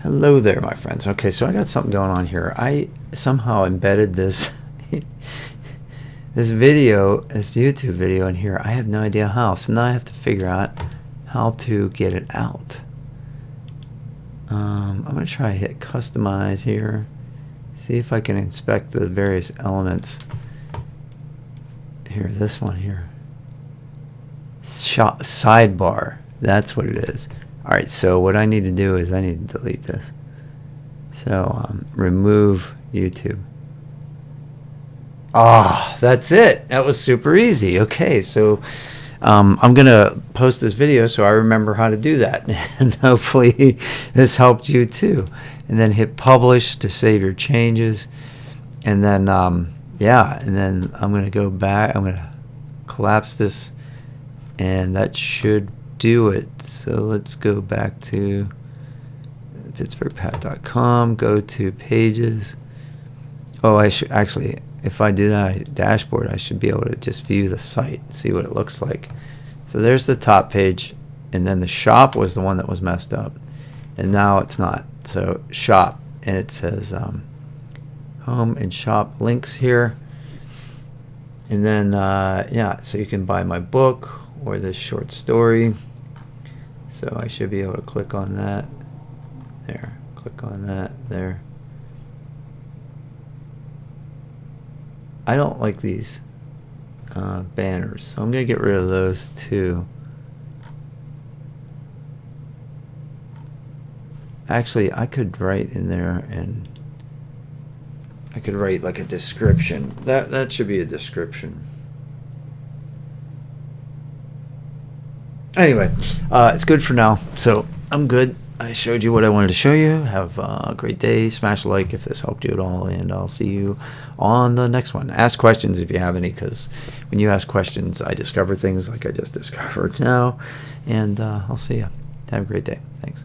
Hello there, my friends. Okay, so I got something going on here. I somehow embedded this this YouTube video in here. I have no idea how. So now I have to figure out how to get it out. I'm gonna try to hit customize here. See if I can inspect the various elements. Here, this one here. Sidebar. That's what it is. Alright, so what I need to do is I need to delete this. So, remove YouTube. Ah, that's it. That was super easy. Okay, so I'm going to post this video so I remember how to do that. And hopefully this helped you too. And then hit publish to save your changes. And then, yeah, and then I'm going to go back. I'm going to collapse this. And that should do it. So let's go back to PittsburghPat.com, go to pages. Oh, I should actually, if I do that dashboard, I should be able to just view the site, see what it looks like. So there's the top page, and then the shop was the one that was messed up, and now it's not. So shop, and it says home and shop links here, and then yeah, so you can buy my book or this short story. So I should be able to click on that. There. Click on that. There. I don't like these banners. So I'm going to get rid of those too. Actually, I could write in there, and I could write like a description. That should be a description. Anyway, it's good for now, so I'm good. I showed you what I wanted to show you. Have a great day. Smash a like if this helped you at all, and I'll see you on the next one. Ask questions if you have any, because when you ask questions, I discover things like I just discovered now, and I'll see you. Have a great day. Thanks.